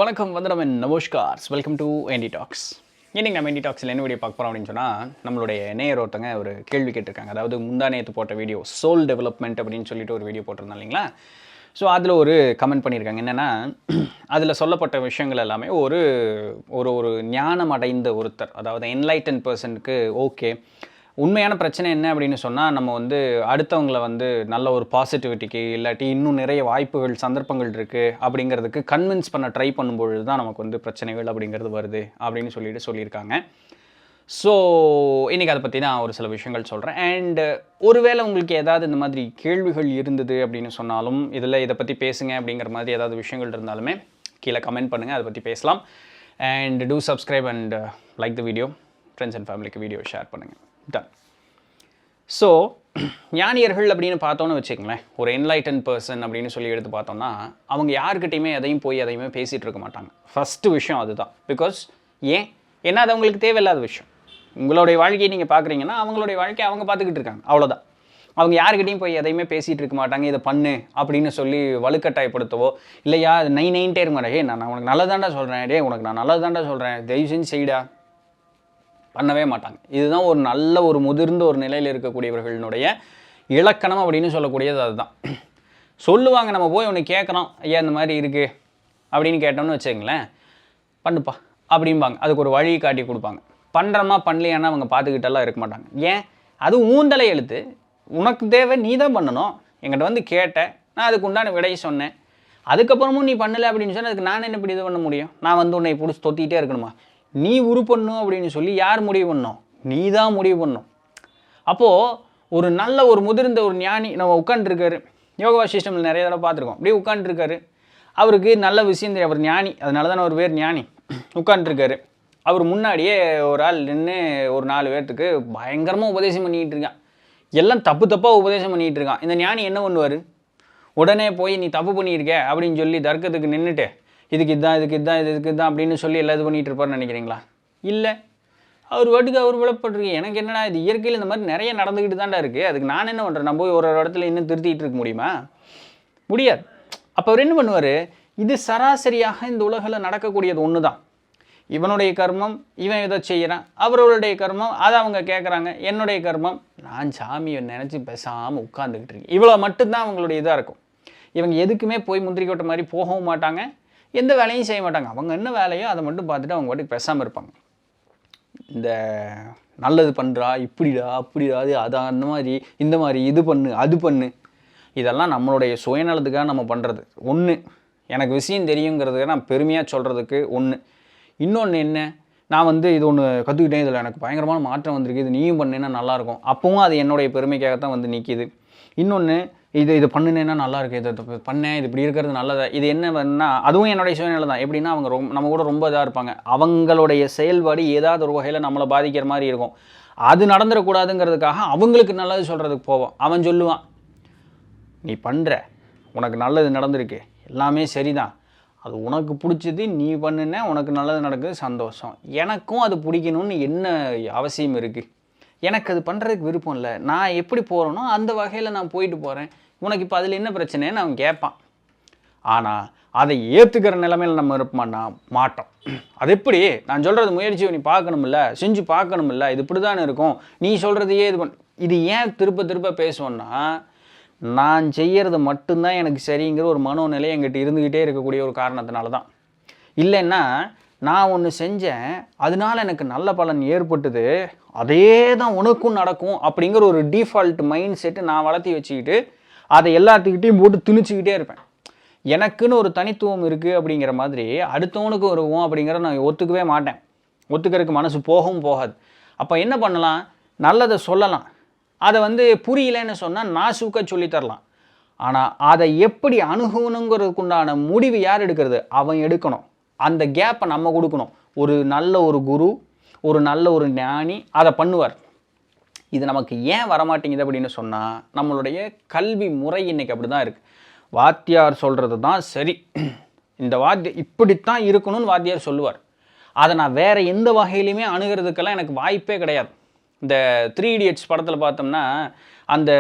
வணக்கம் வந்தனம் namaskars welcome to NT tax. இன்றைக்கி நம்ம என்டி டாக்ஸில் என்ன வீடியோ பார்க்க போகிறோம் அப்படின்னு சொன்னால், நம்மளுடைய நேயர் ஒருத்தங்க ஒரு கேள்வி கேட்டிருக்காங்க. அதாவது முந்தா நேற்று போட்ட வீடியோ சோல் டெவலப்மெண்ட் அப்படின்னு சொல்லிட்டு ஒரு வீடியோ போட்டிருந்தோம் இல்லைங்களா. ஸோ அதில் ஒரு கமெண்ட் பண்ணியிருக்காங்க. என்னென்னா, அதில் சொல்லப்பட்ட விஷயங்கள் எல்லாமே ஒரு ஒரு ஒரு ஞானம் அடைந்த ஒருத்தர், அதாவது என்லைட்டன் பர்சனுக்கு ஓகே. உண்மையான பிரச்சனை என்ன அப்படின்னு சொன்னால், நம்ம அடுத்தவங்களை நல்ல ஒரு பாசிட்டிவிட்டிக்கு இல்லாட்டி இன்னும் நிறைய வாய்ப்புகள் சந்தர்ப்பங்கள் இருக்குது அப்படிங்கிறதுக்கு கன்வின்ஸ் பண்ண ட்ரை பண்ணும்பொழுது தான் நமக்கு பிரச்சனைகள் அப்படிங்கிறது வருது அப்படின்னு சொல்லியிருக்காங்க. ஸோ இன்றைக்கி அதை பற்றி நான் ஒரு சில விஷயங்கள் சொல்கிறேன். அண்டு ஒருவேளை உங்களுக்கு ஏதாவது இந்த மாதிரி கேள்விகள் இருந்தது அப்படின்னு சொன்னாலும், இதை பற்றி பேசுங்க அப்படிங்கிற மாதிரி ஏதாவது விஷயங்கள் இருந்தாலுமே கீழே கமெண்ட் பண்ணுங்கள், அதை பற்றி பேசலாம். And two subscribe and like the video. Friends and ஃபேமிலிக்கு வீடியோ ஷேர் பண்ணுங்கள். டன். ஸோ ஞானியர்கள் அப்படின்னு பார்த்தோன்னு வச்சுக்கங்களேன், ஒரு என்லைட்டன் பர்சன் அப்படின்னு சொல்லி எடுத்து பார்த்தோம்னா, அவங்க யாருக்கிட்டையுமே எதையுமே பேசிகிட்டு இருக்க மாட்டாங்க. ஃபஸ்ட்டு விஷயம் அதுதான். பிகாஸ் ஏன்னா அது அவங்களுக்கு தேவையில்லாத விஷயம். உங்களுடைய வாழ்க்கையை நீங்கள் பார்க்குறீங்கன்னா, அவங்களுடைய வாழ்க்கையை அவங்க பார்த்துக்கிட்டு இருக்காங்க, அவ்வளோதான். அவங்க யாருக்கிட்டையும் போய் எதையுமே பேசிகிட்டு இருக்க மாட்டாங்க. இதை பண்ணு அப்படின்னு சொல்லி வலுக்கட்டாயப்படுத்தவோ இல்லையா நைன்ட்டே இருக்க மாட்டேன். நான் உனக்கு நல்லதாண்டா சொல்கிறேன், உனக்கு நான் நல்லதாண்டா சொல்கிறேன், தயவு செஞ்சு செய்டா, பண்ணவே மாட்டாங்க. இதுதான் ஒரு நல்ல ஒரு முதிர்ந்த ஒரு நிலையில் இருக்கக்கூடியவர்களுடைய இலக்கணம் அப்படின்னு சொல்லக்கூடியது அதுதான். சொல்லுவாங்க, நம்ம போய் ஒன்று கேட்குறோம், ஐயா இந்த மாதிரி இருக்குது அப்படின்னு கேட்டோம்னு வச்சுங்களேன், பண்ணுப்பா அப்படிம்பாங்க. அதுக்கு ஒரு வழி காட்டி கொடுப்பாங்க. பண்ணுறமா பண்ணலையானா அவங்க பார்த்துக்கிட்டெல்லாம் இருக்க மாட்டாங்க. அது ஊந்தலை எழுத்து, உனக்கு தேவை நீ தான் பண்ணணும். என்கிட்ட கேட்ட, நான் அதுக்கு உண்டான விடையை சொன்னேன். அதுக்கப்புறமும் நீ பண்ணலை அப்படின்னு சொன்னால் அதுக்கு நான் என்ன இப்படி இது பண்ண முடியும்? நான் உன்னை பிடிச்சி தொத்திக்கிட்டே இருக்கணுமா? நீ உருப்பண்ணும் அப்படின்னு சொல்லி யார் முடிவு பண்ணோம்? நீ தான் முடிவு பண்ணணும். அப்போது ஒரு நல்ல ஒரு முதிர்ந்த ஒரு ஞானி நம்ம உட்காந்துருக்காரு. யோகா வாசிஷ்டமில் நிறைய தடவை பார்த்துருக்கோம். அப்படியே உட்காந்துருக்காரு. அவருக்கு நல்ல விஷயம் தெரியும். அவர் ஞானி, அதனால தான் அவர் பேர் ஞானி. உட்காந்துருக்காரு. அவர் முன்னாடியே ஒரு ஆள் நின்று ஒரு 4 பேர்த்துக்கு பயங்கரமாக உபதேசம் பண்ணிக்கிட்டு இருக்கான். எல்லாம் தப்பாக உபதேசம் பண்ணிகிட்டு இருக்கான். இந்த ஞானி என்ன பண்ணுவார்? உடனே போய் நீ தப்பு பண்ணியிருக்க அப்படின்னு சொல்லி தர்க்கத்துக்கு நின்றுட்டு, இதுக்கு இதுதான் அப்படின்னு சொல்லி எல்லாம் இது பண்ணிகிட்டு இருப்பார்னு நினைக்கிறீங்களா? இல்லை. அவர் வாட்டுக்கு அவர் விளப்பட்டிருக்கு. எனக்கு என்னடா இது இயற்கையில் இந்த மாதிரி நிறைய நடந்துக்கிட்டு தான்டா இருக்குது, அதுக்கு நான் என்ன பண்ணுறேன்? நான் போய் ஒரு இடத்துல இன்னும் திருத்திட்டு இருக்க முடியுமா? முடியாது. அப்போ அவர் என்ன பண்ணுவார்? இது சராசரியாக இந்த உலகில் நடக்கக்கூடியது ஒன்று தான். இவனுடைய கர்மம், இவன் இதை செய்கிறான். அவர்களுடைய கர்மம், அதை அவங்க கேட்குறாங்க. என்னுடைய கர்மம், நான் சாமியை நினச்சி பேசாமல் உட்காந்துக்கிட்டு இருக்கேன். இவ்வளோ மட்டும்தான் அவங்களுடைய இதாக இருக்கும். இவங்க எதுக்குமே போய் முந்திரி கொட்டை மாதிரி போகவும் மாட்டாங்க, எந்த வேலையும் செய்ய மாட்டாங்க. அவங்க என்ன வேலையோ அதை மட்டும் பார்த்துட்டு அவங்க பாட்டுக்கு பேசாமல் இருப்பாங்க. இந்த நல்லது பண்ணுறா, இப்படிடா அப்படிடா, அது அந்த மாதிரி இந்த மாதிரி இது பண்ணு அது பண்ணு, இதெல்லாம் நம்மளுடைய சுயநலத்துக்காக நம்ம பண்ணுறது ஒன்று. எனக்கு விஷயம் தெரியுங்கிறதுக்கு நான் பெருமையாக சொல்கிறதுக்கு ஒன்று. இன்னொன்று என்ன, நான் இது ஒன்று கற்றுக்கிட்டேன், இதில் எனக்கு பயங்கரமான மாற்றம் வந்திருக்கு, இது நீயும் பண்ணினா நல்லாயிருக்கும், அப்பவும் அது என்னுடைய பெருமைக்காகத்தான் நிற்கிது. இன்னொன்று, இது பண்ணினேன்னா நல்லாயிருக்கு, இதை பண்ணேன், இது இப்படி இருக்கிறது நல்லதா, இது என்னன்னா அதுவும் என்னுடைய சூழ்நிலை தான். எப்படின்னா அவங்க நம்ம கூட ரொம்ப இதாக இருப்பாங்க. அவங்களுடைய செயல்பாடு ஏதாவது ஒரு வகையில் நம்மளை பாதிக்கிற மாதிரி இருக்கும். அது நடந்துடக்கூடாதுங்கிறதுக்காக அவங்களுக்கு நல்லது சொல்கிறதுக்கு போவோம். அவன் சொல்லுவான், நீ பண்ணுற, உனக்கு நல்லது நடந்திருக்கு, எல்லாமே சரிதான், அது உனக்கு பிடிச்சது, நீ பண்ணுன, உனக்கு நல்லது நடக்குது, சந்தோஷம். எனக்கும் அது பிடிக்கணும்னு என்ன அவசியம் இருக்குது? எனக்கு அது பண்ணுறதுக்கு விருப்பம் இல்லை. நான் எப்படி போகிறேனோ அந்த வகையில் நான் போயிட்டு போகிறேன். உனக்கு இப்போ அதில் என்ன பிரச்சனைன்னு அவன் கேட்பான். ஆனால் அதை ஏற்றுக்கிற நிலைமையில் நம்ம இருப்போம்னா மாட்டோம். அது எப்படி? நான் சொல்கிறது முயற்சி நீ பார்க்கணுமில்ல, செஞ்சு பார்க்கணுமில்ல, இது இப்படி தானே இருக்கும், நீ சொல்கிறதையே இது ஏன் திருப்ப பேசுவோன்னா, நான் செய்கிறது மட்டும்தான் எனக்கு சரிங்கிற ஒரு மனோநிலை என்கிட்ட இருந்துக்கிட்டே இருக்கக்கூடிய ஒரு காரணத்தினால தான். இல்லைன்னா நான் ஒன்று செஞ்சேன், அதனால எனக்கு நல்ல பலன் ஏற்பட்டுது, அதே தான் உனக்கும் நடக்கும் அப்படிங்கிற ஒரு டிஃபால்ட் மைண்ட் செட்டு நான் வளர்த்தி வச்சுக்கிட்டு அதை எல்லாத்துக்கிட்டையும் போட்டு திணிச்சிக்கிட்டே இருப்பேன். எனக்குன்னு ஒரு தனித்துவம் இருக்குது அப்படிங்கிற மாதிரி அடுத்தவனுக்கு வருவோம் அப்படிங்கிற நான் ஒத்துக்கவே மாட்டேன். ஒத்துக்கிறதுக்கு மனசு போகவும் போகாது. அப்போ என்ன பண்ணலாம்? நல்லதை சொல்லலாம். அதை புரியலன்னு சொன்னால் நான் சூக்க சொல்லித்தரலாம். ஆனால் அதை எப்படி அணுகணுங்கிறதுக்குண்டான முடிவு யார் எடுக்கிறது? அவன் எடுக்கணும். அந்த கேப்பை நம்ம கொடுக்கணும். ஒரு நல்ல ஒரு குரு, ஒரு நல்ல ஒரு ஞானி அதை பண்ணுவார். இது நமக்கு ஏன் வரமாட்டேங்குது அப்படின்னு சொன்னால், நம்மளுடைய கல்வி முறை இன்றைக்கி அப்படி தான் இருக்குது. வாத்தியார் சொல்கிறது தான் சரி, இந்த இப்படித்தான் இருக்கணும்னு வாத்தியார் சொல்லுவார். அதை நான் வேறு எந்த வகையிலையுமே அணுகிறதுக்கெல்லாம் எனக்கு வாய்ப்பே கிடையாது. இந்த 3 Idiots படத்தில் பார்த்தோம்னா, அந்த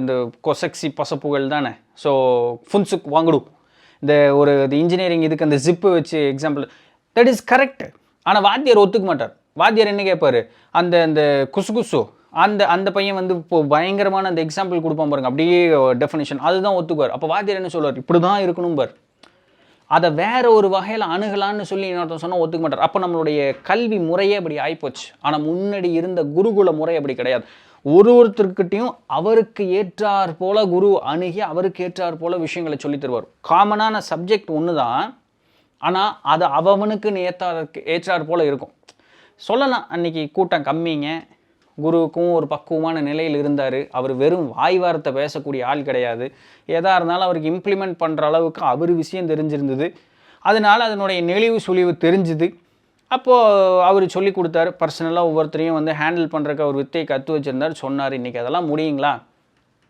இந்த கொசக்சி பசப்புகள் தானே, ஸோ ஃபுன்சுக் வாங்குடு இந்த ஒரு இன்ஜினியரிங் இதுக்கு அந்த ஜிப்பு வச்சு எக்ஸாம்பிள், தட் இஸ் கரெக்ட். ஆனால் வாத்தியார் ஒத்துக்க மாட்டார். வாத்தியார் என்ன கேட்பார், அந்த அந்த குசு அந்த அந்த பையன் வந்து இப்போ பயங்கரமான அந்த எக்ஸாம்பிள் கொடுப்பான் பாருங்க, அப்படியே டெஃபினிஷன், அதுதான் ஒத்துக்குவார். அப்போ வாத்தியார் என்ன சொல்லுவார், இப்படி தான் இருக்கணும் பார், அதை வேற ஒரு வகையில் அணுகலான்னு சொல்லி இன்னொருத்தன் சொன்னால் ஒத்துக்க மாட்டார். அப்போ நம்மளுடைய கல்வி முறையே அப்படி ஆகிப்போச்சு. ஆனால் முன்னாடி இருந்த குருகுல முறை அப்படி கிடையாது. ஒருத்தருக்கிட்டையும் அவருக்கு ஏற்றார் போல குரு அணுகி அவருக்கு ஏற்றார் போல விஷயங்களை சொல்லி தருவார். காமனான சப்ஜெக்ட் ஒன்று தான், ஆனால் அது அவனுக்குன்னு ஏற்றார் போல இருக்கும். சொல்லலாம் அன்னைக்கு கூட்டம் கம்மிங்க, குருவுக்கும் ஒரு பக்குவமான நிலையில் இருந்தார். அவர் வெறும் வாய் வார்த்தை பேசக்கூடிய ஆள் கிடையாது. எதாக இருந்தாலும் அவருக்கு இம்ப்ளிமெண்ட் பண்ணுற அளவுக்கு அவர் விஷயம் தெரிஞ்சிருந்தது. அதனால் அதனுடைய நெளிவு சுழிவு தெரிஞ்சுது. அப்போது அவர் சொல்லி கொடுத்தாரு. பர்சனலாக ஒவ்வொருத்தரையும் வந்து ஹேண்டில் பண்ணுறக்கு அவர் வித்தையை கற்று வச்சுருந்தார், சொன்னார். இன்றைக்கி அதெல்லாம் முடியுங்களா?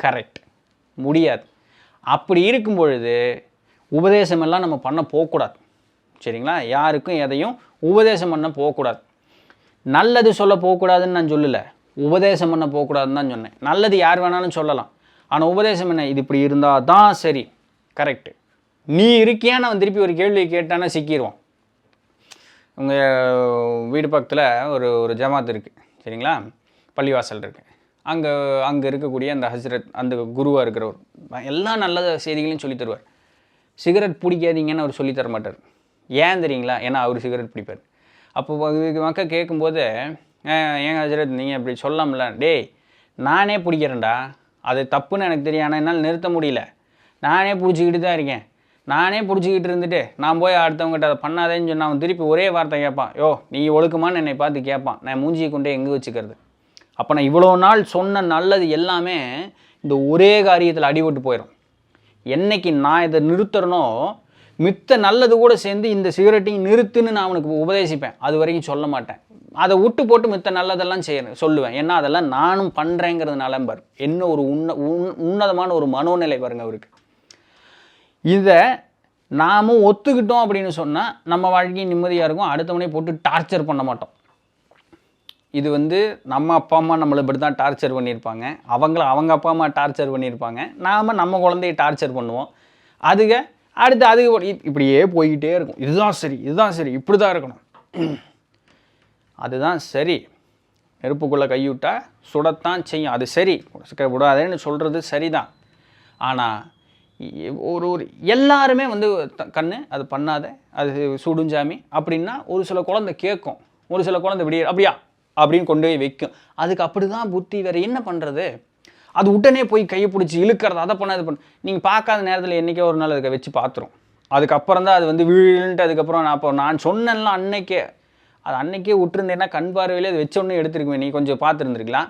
கரெக்ட், முடியாது. அப்படி இருக்கும் பொழுது உபதேசமெல்லாம் நம்ம பண்ண போகக்கூடாது. சரிங்களா? யாருக்கும் எதையும் உபதேசம் பண்ண போகக்கூடாது. நல்லது சொல்ல போகக்கூடாதுன்னு நான் சொல்லலை, உபதேசம் பண்ண போகக்கூடாதுன்னு தான் சொன்னேன். நல்லது யார் வேணாலும் சொல்லலாம், ஆனால் உபதேசம் என்ன, இது இப்படி இருந்தால் தான் சரி, கரெக்டு. நீ இருக்கியா, நான் திருப்பி ஒரு கேள்வி கேட்டானா சிக்கிடுவோம். உங்கள் வீடு பக்கத்தில் ஒரு ஒரு ஜமாத் இருக்குது, சரிங்களா? பள்ளிவாசல் இருக்குது. அங்கே இருக்கக்கூடிய அந்த ஹஸ்ரத், அந்த குருவாக இருக்கிறவர் எல்லா நல்ல செய்திகளையும் சொல்லி தருவார். சிகரெட் பிடிக்காதீங்கன்னு அவர் சொல்லித்தர மாட்டார். ஏன் தெரியுங்களா? ஏன்னா அவர் சிகரெட் பிடிப்பார். அப்போ மக்கள் கேட்கும்போது, ஏங்க ஹஜரத் நீங்கள் இப்படி சொல்லலாம்ல, டேய் நானே பிடிக்கிறேன்டா, அது தப்புன்னு எனக்கு தெரியும், ஆனால் என்னால் நிறுத்த முடியல, நானே பிடிச்சிக்கிட்டு தான் இருக்கேன். நானே பிடிச்சிக்கிட்டு இருந்துட்டு நான் போய் அடுத்தவங்ககிட்ட அதை பண்ணாதேன்னு சொன்னால் அவன் திருப்பி ஒரே வார்த்தை கேட்பான், யோ நீ ஒழுக்கமான்னு என்னை பார்த்து கேட்பான். நான் மூஞ்சியை கொண்டே எங்கே வச்சுக்கிறது? அப்போ நான் இவ்வளோ நாள் சொன்ன நல்லது எல்லாமே இந்த ஒரே காரியத்தில் அடிபட்டு போயிடும். என்னைக்கு நான் இதை நிறுத்துறனோ மித்த நல்லது கூட சேர்ந்து இந்த சிகரெட்டையும் நிறுத்துன்னு நான் அவனுக்கு உபதேசிப்பேன். அது வரைக்கும் சொல்ல மாட்டேன். அதை விட்டு போட்டு மித்த நல்லதெல்லாம் சொல்லுவேன். ஏன்னா அதெல்லாம் நானும் பண்ணுறேங்கிறதுனால பார், என்ன ஒரு உன்னதமான ஒரு மனோநிலை பாருங்க அவருக்கு. இதை நாமும் ஒத்துக்கிட்டோம் அப்படின்னு சொன்னால் நம்ம வாழ்க்கையும் நிம்மதியாக இருக்கும். அடுத்தவனே போட்டு டார்ச்சர் பண்ண மாட்டோம். இது வந்து நம்ம அப்பா அம்மா நம்மளை இப்படி தான் டார்ச்சர் பண்ணியிருப்பாங்க, அவங்க அப்பா அம்மா டார்ச்சர் பண்ணியிருப்பாங்க, நாம் நம்ம குழந்தைய டார்ச்சர் பண்ணுவோம். அதுக்கு இப்படியே போய்கிட்டே இருக்கும். இதுதான் சரி, இதுதான் சரி, இப்படி தான் இருக்கணும், அதுதான் சரி. நெருப்புக்குள்ளே கைவிட்டா சுடத்தான் செய்யும், அது சரி, விடாதேன்னு சொல்கிறது சரிதான். ஆனால் ஒரு எல்லாருமே வந்து கண்ணு அது பண்ணாத, அது சுடுஞ்சாமி அப்படின்னா ஒரு சில குழந்தை கேட்கும், ஒரு சில குழந்தை அப்படியா அப்படின்னு கொண்டு போய் வைக்கும். அதுக்கு அப்படி தான் புத்தி, வேறு என்ன பண்ணுறது? அது உடனே போய் கையை பிடிச்சி இழுக்கிறது, அதை பண்ண இது பண்ண. நீங்கள் பார்க்காத நேரத்தில் என்றைக்கே ஒரு நாள் அதுக்கு வச்சு பார்த்துரும். அதுக்கப்புறம் தான் அது வந்து வீழ்ன்ட்டு அதுக்கப்புறம் நான் சொன்னேன்லாம் அன்னைக்கே விட்டுருந்தேன்னா கண் பார்வையிலே அது வச்சோன்னே எடுத்துருக்குவேன். நீ கொஞ்சம் பார்த்துருந்துருக்கலாம்.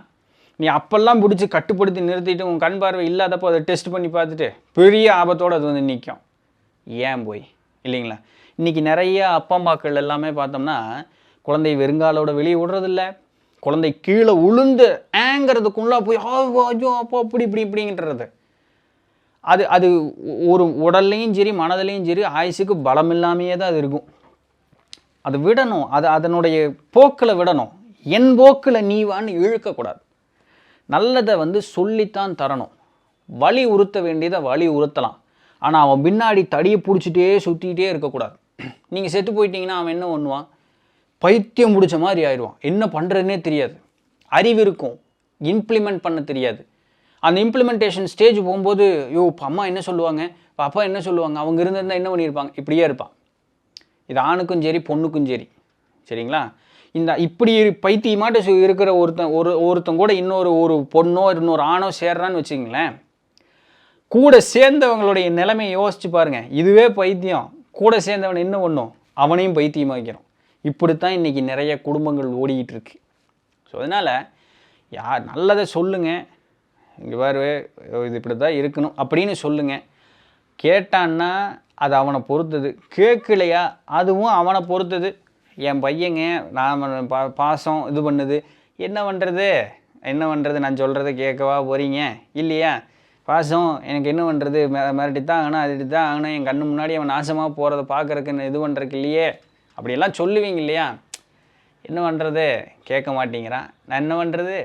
நீ அப்போல்லாம் பிடிச்சி கட்டுப்படுத்தி நிறுத்திட்டு உன் கண் பார்வை இல்லாதப்போ அதை டெஸ்ட் பண்ணி பார்த்துட்டு பெரிய ஆபத்தோடு அது வந்து நிற்கும். ஏன் போய் இல்லைங்களா? இன்றைக்கி நிறைய அப்பா அம்மாக்கள் எல்லாமே பார்த்தோம்னா குழந்தை வெறுங்காலோட வெளியே விடுறதில்ல, குழந்தை கீழே உளுந்து ஏங்கிறதுக்குள்ளே போய் ஐயோ அப்போ இப்படிங்கிறது. அது ஒரு உடல்லையும் சரி மனதிலையும் சரி ஆயுசுக்கு பலம் இல்லாமையே தான் அது இருக்கும். அது விடணும், அதனுடைய போக்கில் விடணும். என் போக்கில் நீ வான்னு இழுக்கக்கூடாது. நல்லதை வந்து சொல்லித்தான் தரணும். வழி உறுத்த வேண்டியதை வழி உறுத்தலாம், ஆனால் அவன் பின்னாடி தடியை பிடிச்சிட்டே சுற்றிக்கிட்டே இருக்கக்கூடாது. நீங்கள் செத்து போயிட்டீங்கன்னா அவன் என்ன பண்ணுவான்? பைத்தியம் பிடிச்ச மாதிரி ஆயிடுவான். என்ன பண்ணுறதுனே தெரியாது. அறிவு இருக்கும், இம்ப்ளிமெண்ட் பண்ண தெரியாது. அந்த இம்ப்ளிமெண்டேஷன் ஸ்டேஜ் போகும்போது இப்போ அம்மா என்ன சொல்லுவாங்க, இப்போ அப்பா என்ன சொல்லுவாங்க, அவங்க இருந்திருந்தால் என்ன பண்ணியிருப்பாங்க, இப்படியே இருப்பான். இது ஆணுக்கும் சரி பொண்ணுக்கும் சரி, சரிங்களா? இந்த இப்படி பைத்தியமாட்ட இருக்கிற ஒருத்தன் கூட ஒரு பொண்ணோ இன்னொரு ஆணோ சேர்றான்னு வச்சுக்கிங்களேன், கூட சேர்ந்தவங்களுடைய நிலைமையை யோசிச்சு பாருங்கள். இதுவே பைத்தியம், கூட சேர்ந்தவன் என்ன பண்ணும், அவனையும் பைத்தியமாக்கிறோம். இப்படித்தான் இன்றைக்கி நிறைய குடும்பங்கள் ஓடிக்கிட்டு இருக்கு. ஸோ அதனால் நல்லதை சொல்லுங்கள், இங்கே பாரு இது இப்படி தான் இருக்கணும் அப்படின்னு சொல்லுங்கள். கேட்டான்னா அது அவனை பொறுத்தது, கேட்கலையா அதுவும் அவனை பொறுத்தது. என் பையங்க நான் பாசம் இது பண்ணுது, என்ன பண்ணுறது நான் சொல்கிறத கேட்கவா போகிறீங்க இல்லையா? பாசம் எனக்கு என்ன பண்ணுறது, மிரட்டி தான் ஆகணும், அது தான் ஆகணும், என் கண்ணு முன்னாடி அவன் நாசமாக போகிறத பார்க்குறக்கு இது பண்ணுறக்கு இல்லையே, அப்படியெல்லாம் சொல்லுவீங்க இல்லையா? என்ன பண்ணுறது, கேட்க மாட்டேங்கிறான், நான் என்ன பண்ணுறது,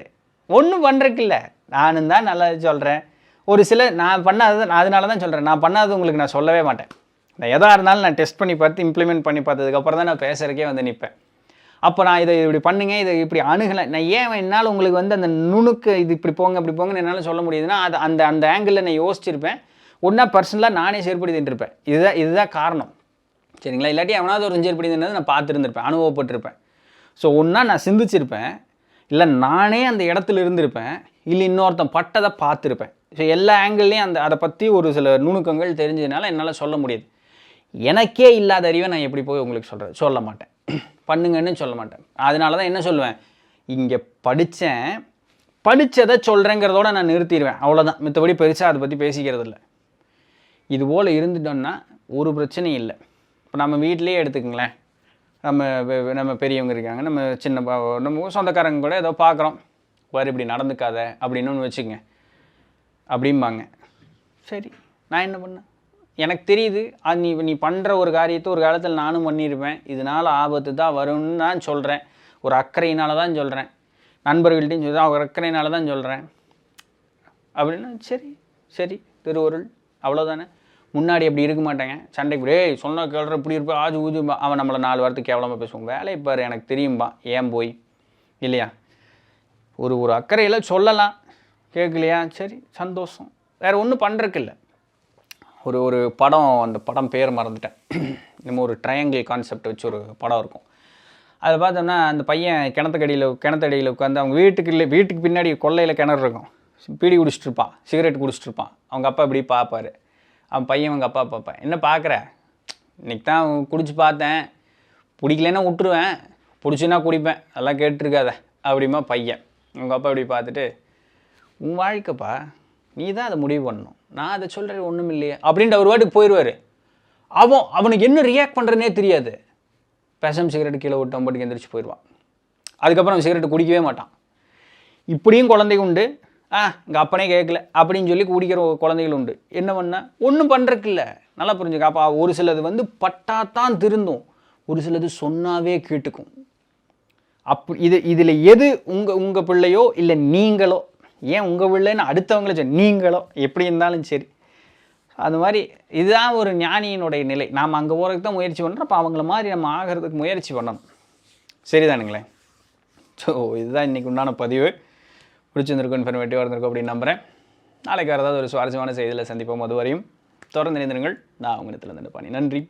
ஒன்றும் பண்ணுறக்கு இல்லை, நானும் தான் நல்லா சொல்கிறேன். ஒரு சில நான் பண்ணாதது, நான் அதனால தான் சொல்கிறேன், நான் பண்ணாதது உங்களுக்கு நான் சொல்லவே மாட்டேன். நான் எதாக இருந்தாலும் நான் டெஸ்ட் பண்ணி பார்த்து இம்ப்ளிமெண்ட் பண்ணி பார்த்ததுக்கப்புறம் தான் நான் பேசுகிறக்கே வந்து நிற்பேன். அப்போ நான் இதை இப்படி பண்ணுங்க, இதை இப்படி அணுகலை, நான் ஏன் என்னால் உங்களுக்கு வந்து அந்த நுணுக்கு இது இப்படி போங்க அப்படி போங்கன்னு என்னால் சொல்ல முடியுதுன்னா அது அந்த அந்த ஆங்கிளில் நான் யோசிச்சிருப்பேன். ஒன்றா பர்சனலாக நானே செயற்படுத்திட்டு இருப்பேன். இதுதான் காரணம், சரிங்களா? இல்லாட்டி எவனாவது ஒரு செயற்படுத்தினது நான் பார்த்துருந்துருப்பேன், அனுபவப்பட்டிருப்பேன். ஸோ ஒன்றா நான் சிந்திச்சிருப்பேன், இல்லை நானே அந்த இடத்துல இருந்திருப்பேன், இல்லை இன்னொருத்தன் பட்டதை பார்த்துருப்பேன். ஸோ எல்லா ஆங்கிள்லேயும் அதை பற்றி ஒரு சில நுணுக்கங்கள் தெரிஞ்சதுனால என்னால் சொல்ல முடியுது. எனக்கே இல்லாத அறிவை நான் எப்படி போய் உங்களுக்கு சொல்ல மாட்டேன், பண்ணுங்கன்னு சொல்ல மாட்டேன். அதனால தான் என்ன சொல்லுவேன், இங்கே படித்ததை சொல்கிறேங்கிறதோட நான் நிறுத்திடுவேன், அவ்வளோதான். மற்றபடி பெருசாக அதை பற்றி பேசிக்கிறது இல்லை. இது போல் இருந்துட்டோம்னா ஒரு பிரச்சனையும் இல்லை. இப்போ நம்ம வீட்டிலேயே எடுத்துக்கங்களேன், நம்ம பெரியவங்க இருக்காங்க, நம்ம சொந்தக்காரங்க கூட ஏதோ பார்க்குறோம், வேறு இப்படி நடந்துக்காத அப்படின்னு ஒன்று வச்சுக்கங்க அப்படிம்பாங்க. சரி, நான் என்ன பண்ணேன், எனக்கு தெரியுது அது நீ பண்ணுற ஒரு காரியத்தை ஒரு காலத்தில் நானும் பண்ணியிருப்பேன், இதனால் ஆபத்து தான் வரும்னு தான் சொல்கிறேன், ஒரு அக்கறையினால தான் சொல்கிறேன், நண்பர்கள்ட்டையும் சொல்கிறேன், ஒரு அக்கறையினால தான் சொல்கிறேன் அப்படின்னா சரி திருவருள், அவ்வளோதானே. முன்னாடி அப்படி இருக்க மாட்டேங்க, சண்டைக்கு இப்படியே சொன்ன கேள்ற இப்படி இருப்பேன், ஆஜு ஊஜு, அவன் நம்மளை 4 வாரத்துக்கு கேவலமாக பேசுவோம், வேலையை பாரு எனக்கு தெரியும்பா, ஏன் போய் இல்லையா? ஒரு அக்கறையில் சொல்லலாம், கேட்கலையா, சரி சந்தோஷம், வேறு ஒன்றும் பண்ணுறதுக்கு இல்லை. ஒரு படம், அந்த படம் பேர் மறந்துட்டேன், நம்ம ஒரு ட்ரையாங்கிள் கான்செப்ட் வச்சு ஒரு படம் இருக்கும். அதை பார்த்தோம்னா அந்த பையன் கிணத்தடியில் உட்காந்து, அவங்க வீட்டுக்கு பின்னாடி கொல்லையில் கிணறு இருக்கும், பீடி குடிச்சிட்டு இருப்பான், சிகரெட் குடிச்சிட்டு இருப்பான். அவங்க அப்பா இப்படி பார்ப்பார், அவன் பையன் அவங்க அப்பா பார்ப்பேன், என்ன பார்க்குற, இன்றைக்கி தான் குடிச்சு பார்த்தேன், பிடிக்கலன்னா விட்டுருவேன், பிடிச்சுன்னா குடிப்பேன், அதெல்லாம் கேட்டுருக்காத அப்படிமா பையன். உங்கள் அப்பா இப்படி பார்த்துட்டு, உன் வாழ்க்கைப்பா, நீ தான் அதை முடிவு பண்ணணும், நான் அதை சொல்கிறது ஒன்றும் இல்லையே அப்படின்ட்டு ஒரு வாட்டுக்கு போயிடுவார். அவனுக்கு என்ன ரியாக்ட் பண்ணுறதுனே தெரியாது, பேசாமல் சிகரெட்டு கீழே விட்டு அம்பட்டுக்கு எந்திரிச்சு போயிடுவான். அதுக்கப்புறம் அவன் சிகரெட்டு குடிக்கவே மாட்டான். இப்படியும் குழந்தைங்க உண்டு, எங்கள் அப்பனே கேட்கல அப்படின்னு சொல்லி குடிக்கிற குழந்தைகள் உண்டு. என்ன பண்ணால் ஒன்றும் பண்ணுறதுக்கு இல்லை, நல்லா புரிஞ்சுக்க. அப்போ ஒரு சிலது வந்து பட்டாத்தான் திருந்தும், ஒரு சிலது சொன்னாவே கேட்டுக்கும். இதில் எது உங்கள் பிள்ளையோ இல்லை நீங்களோ, ஏன் உங்கள் பிள்ளைன்னு அடுத்தவங்கள நீங்களோ எப்படி இருந்தாலும் சரி, அது மாதிரி இதுதான் ஒரு ஞானியினுடைய நிலை. நாம் அங்கே போகிறதுக்கு தான் முயற்சி பண்ணுறோம், அப்போ அவங்கள மாதிரி நம்ம ஆகிறதுக்கு முயற்சி பண்ணணும், சரிதானுங்களே? ஸோ இதுதான் இன்றைக்கி உண்டான பதிவு. பிடிச்சிருந்திருக்கும், இன்ஃபர்மேட்டிவாக இருந்திருக்கும் அப்படின்னு நம்புகிறேன். நாளைக்கு வேறு ஏதாவது ஒரு சுவாரஸ்யமான செய்தியில் சந்திப்போம். அதுவரையும் தொடர்ந்து இணைந்திருங்கள். நான் உங்கள் இடத்துல இருந்து பண்ணி நன்றி.